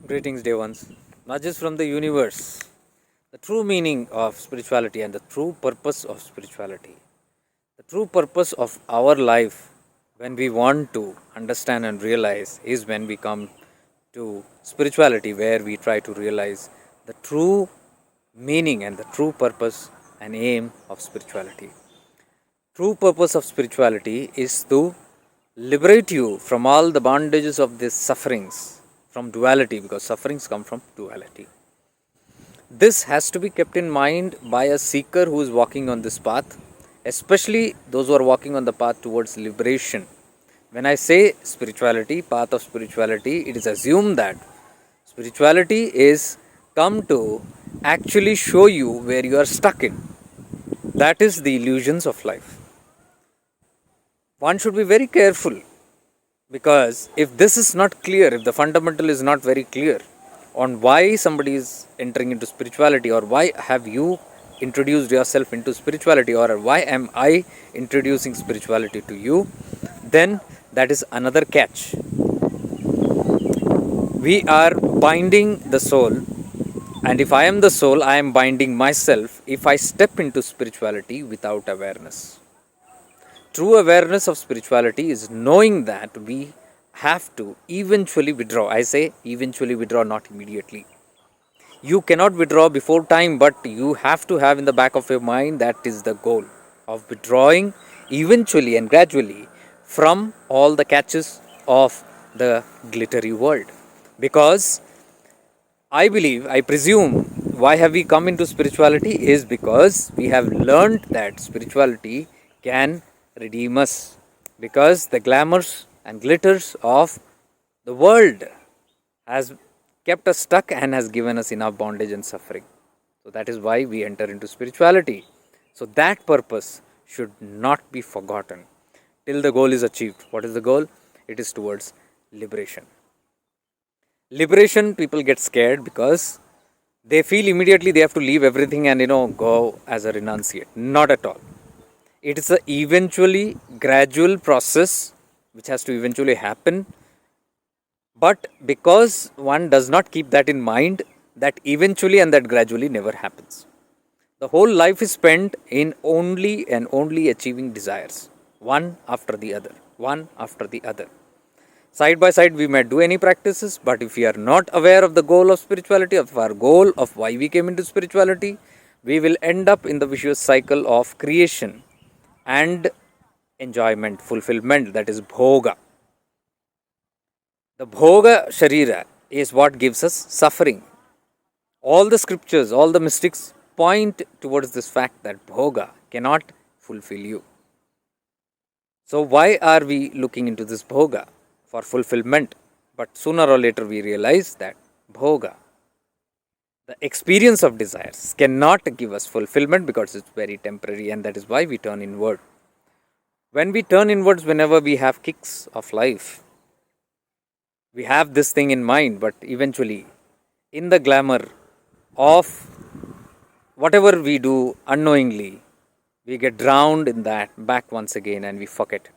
Greetings, dear ones. Nudges from the universe. The true meaning of spirituality and the true purpose of spirituality. The true purpose of our life, when we want to understand and realize, is when we come to spirituality, where we try to realize the true meaning and the true purpose and aim of spirituality. True purpose of spirituality is to liberate you from all the bondages of these sufferings, from duality, because sufferings come from duality. This has to be kept in mind by a seeker who is walking on this path, especially those who are walking on the path towards liberation. When I say spirituality, path of spirituality, it is assumed that spirituality is come to actually show you where you are stuck in. That is the illusions of life. One should be very careful, because if this is not clear, if the fundamental is not very clear on why somebody is entering into spirituality, or why have you introduced yourself into spirituality, or why am I introducing spirituality to you, then that is another catch. We are binding the soul, and if I am the soul, I am binding myself if I step into spirituality without awareness. True awareness of spirituality is knowing that we have to eventually withdraw. I say eventually withdraw, not immediately. You cannot withdraw before time, but you have to have in the back of your mind that is the goal of withdrawing eventually and gradually from all the catches of the glittery world. Because I presume, why have we come into spirituality is because we have learned that spirituality can redeem us. Because the glamours and glitters of the world has kept us stuck and has given us enough bondage and suffering. So that is why we enter into spirituality. So that purpose should not be forgotten till the goal is achieved. What is the goal? It is towards liberation. Liberation, people get scared because they feel immediately they have to leave everything and go as a renunciate. Not at all. It is a eventually gradual process which has to eventually happen. But because one does not keep that in mind, that eventually and that gradually never happens. The whole life is spent in only and only achieving desires, one after the other, one after the other. Side by side, we may do any practices, but if we are not aware of the goal of spirituality, of our goal of why we came into spirituality, we will end up in the vicious cycle of creation and enjoyment, fulfillment, that is bhoga. The bhoga sharira is what gives us suffering. All the scriptures, all the mystics point towards this fact that bhoga cannot fulfill you. So, why are we looking into this bhoga? For fulfillment. But sooner or later, we realize that bhoga, the experience of desires, cannot give us fulfillment because it's very temporary, and that is why we turn inward. When we turn inwards, whenever we have kicks of life, we have this thing in mind, but eventually, in the glamour of whatever we do unknowingly, we get drowned in that back once again and we forget it.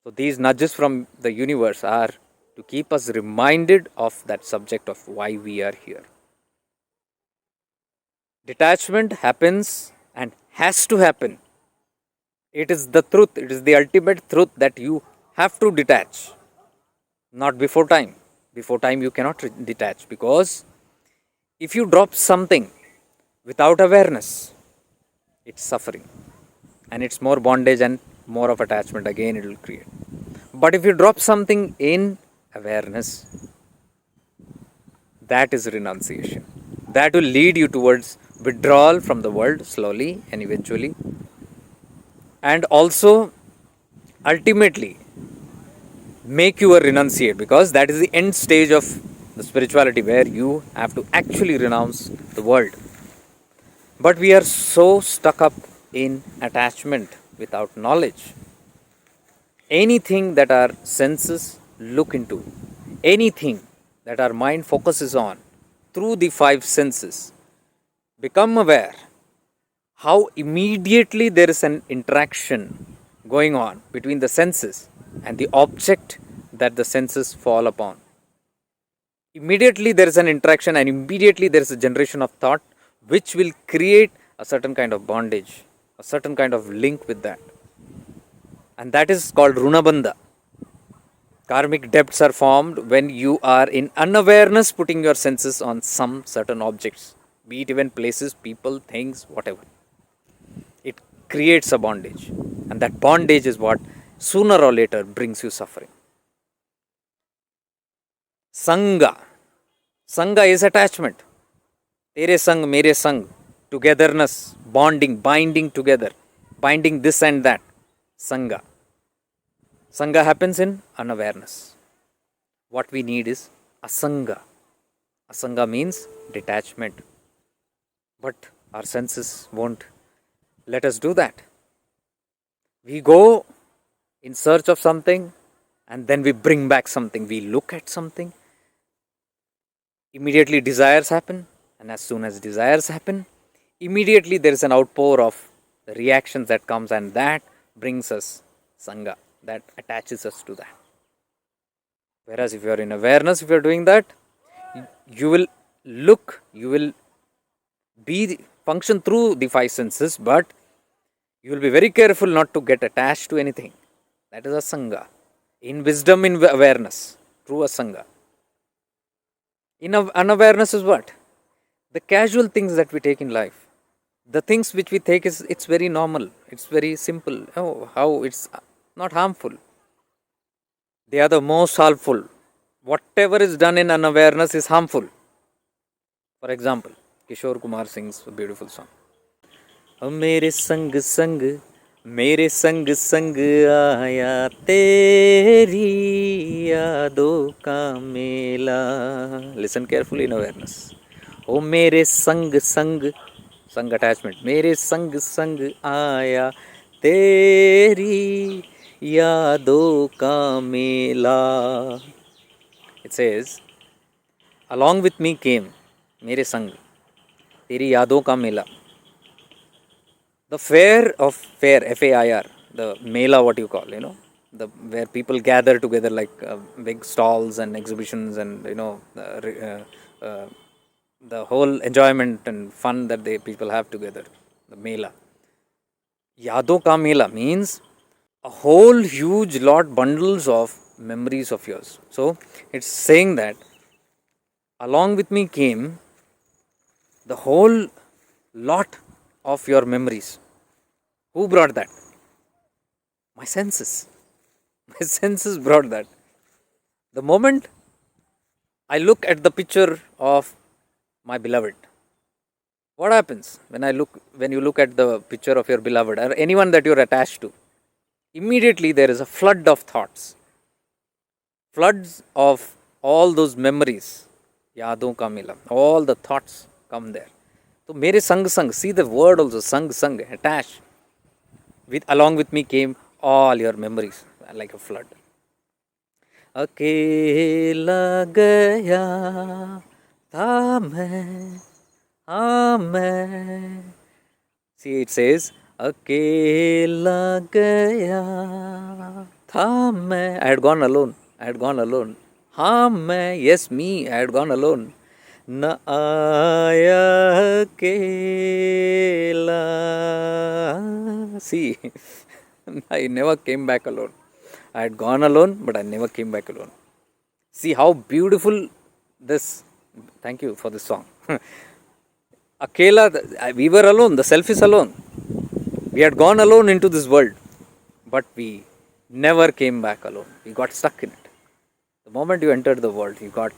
So, these nudges from the universe are to keep us reminded of that subject of why we are here. Detachment happens and has to happen. It is the truth, it is the ultimate truth that you have to detach. Not before time. Before time, you cannot detach, because if you drop something without awareness, it's suffering and it's more bondage and more of attachment again it will create. But if you drop something in awareness, that is renunciation. That will lead you towards withdrawal from the world slowly and eventually, and also ultimately make you a renunciate, because that is the end stage of the spirituality where you have to actually renounce the world. But we are so stuck up in attachment without knowledge. Anything that our senses look into, anything that our mind focuses on through the five senses, become aware how immediately there is an interaction going on between the senses and the object that the senses fall upon. immediately there is an interaction and immediately there is a generation of thought which will create a certain kind of bondage, a certain kind of link with that. And that is called runabandha. Karmic debts are formed when you are in unawareness putting your senses on some certain objects, be it even places, people, things, whatever. It creates a bondage. And that bondage is what sooner or later brings you suffering. Sangha. Sangha is attachment. Tere sang, mere sang. Togetherness, bonding, binding together, binding this and that. Sangha. Sangha happens in unawareness. What we need is a.s.a.n.g.a. A.s.a.n.g.a means detachment. But our senses won't let us do that. We go in search of something and then we bring back something. We look at something, immediately desires happen, and as soon as desires happen, immediately there is an outpour of the reactions that comes, and that brings us sangha, that attaches us to that. Whereas if you are in awareness, if you are doing that, you will look, you will be function through the five senses, but you will be very careful not to get attached to anything. That is a sangha. In wisdom, in awareness, through a sangha. In unawareness is what? The casual things that we take in life. The things which we take is it's very normal. It's very simple. Oh, how it's not harmful. They are the most harmful. Whatever is done in unawareness is harmful. For example, Kishore Kumar sings a beautiful song. मेरे संग संग मेरे संग संग आया तेरी यादों का मेला. Listen carefully in awareness. ओ मेरे संग संग संग attachment. मेरे संग संग आया तेरी यादों का मेला. It says, along with me came मेरे संग तेरी यादों का मेला. The fair of fair, FAIR, the Mela, what you call, the where people gather together like big stalls and exhibitions and the whole enjoyment and fun that people have together, the Mela. Yado ka Mela means a whole huge lot bundles of memories of yours. So it's saying that along with me came the whole lot of your memories. Who brought that? My senses. My senses brought that. The moment I look at the picture of my beloved, what happens when you look at the picture of your beloved or anyone that you're attached to? Immediately there is a flood of thoughts, floods of all those memories. Yadon ka mila. All the thoughts come there. So mere sang sang, see the word also, sang sang, attach. Along with me came all your memories like a flood. अकेला गया था मैं. See, it says अकेला गया था मैं. I had gone alone. हाँ मैं, yes me, I had gone alone. न आया अकेला. See, I never came back alone. I had gone alone, but I never came back alone. See how beautiful this. Thank you for this song. Akela, we were alone. The self is alone. We had gone alone into this world, but we never came back alone. We got stuck in it. The moment you entered the world, you got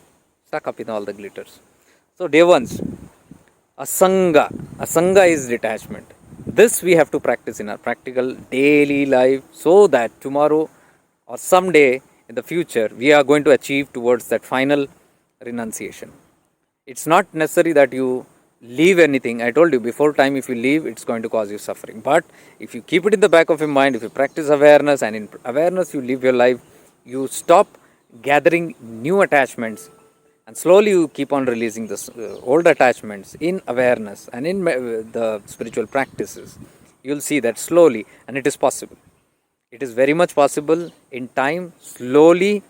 stuck up in all the glitters. So, dear ones, a.s.a.n.g.a is detachment. This we have to practice in our practical daily life so that tomorrow or someday in the future we are going to achieve towards that final renunciation. It's not necessary that you leave anything. I told you before time, if you leave, it's going to cause you suffering. But if you keep it in the back of your mind, if you practice awareness, and in awareness you live your life, you stop gathering new attachments, and slowly you keep on releasing the old attachments in awareness and in the spiritual practices. You'll see that slowly, and it is possible. It is very much possible in time. Slowly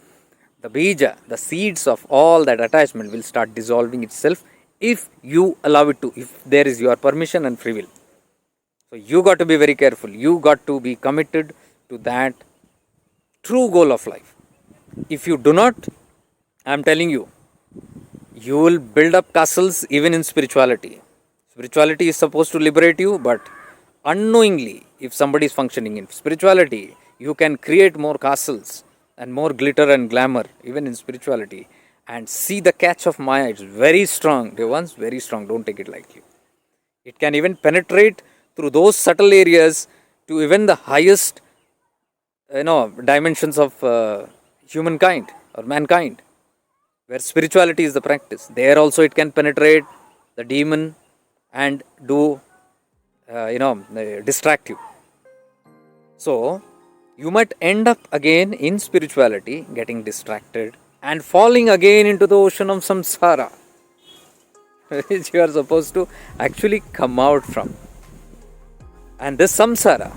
The bija, the seeds of all that attachment will start dissolving itself if you allow it to, if there is your permission and free will. So you got to be very careful. You got to be committed to that true goal of life. If you do not, I am telling you, you will build up castles even in spirituality. Spirituality is supposed to liberate you, but unknowingly, if somebody is functioning in spirituality, you can create more castles and more glitter and glamour, even in spirituality. And see, the catch of Maya, it's very strong. The one's very strong. Don't take it lightly. It can even penetrate through those subtle areas to even the highest, dimensions of humankind or mankind, where spirituality is the practice. There also it can penetrate the demon and do, distract you. So, you might end up again in spirituality, getting distracted and falling again into the ocean of samsara, which you are supposed to actually come out from. And this samsara,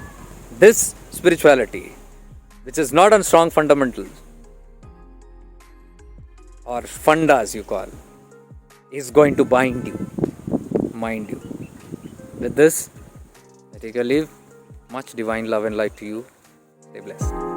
this spirituality, which is not on strong fundamentals or fundas you call, is going to bind you, mind you. With this, I take your leave. Much divine love and light to you. Stay blessed.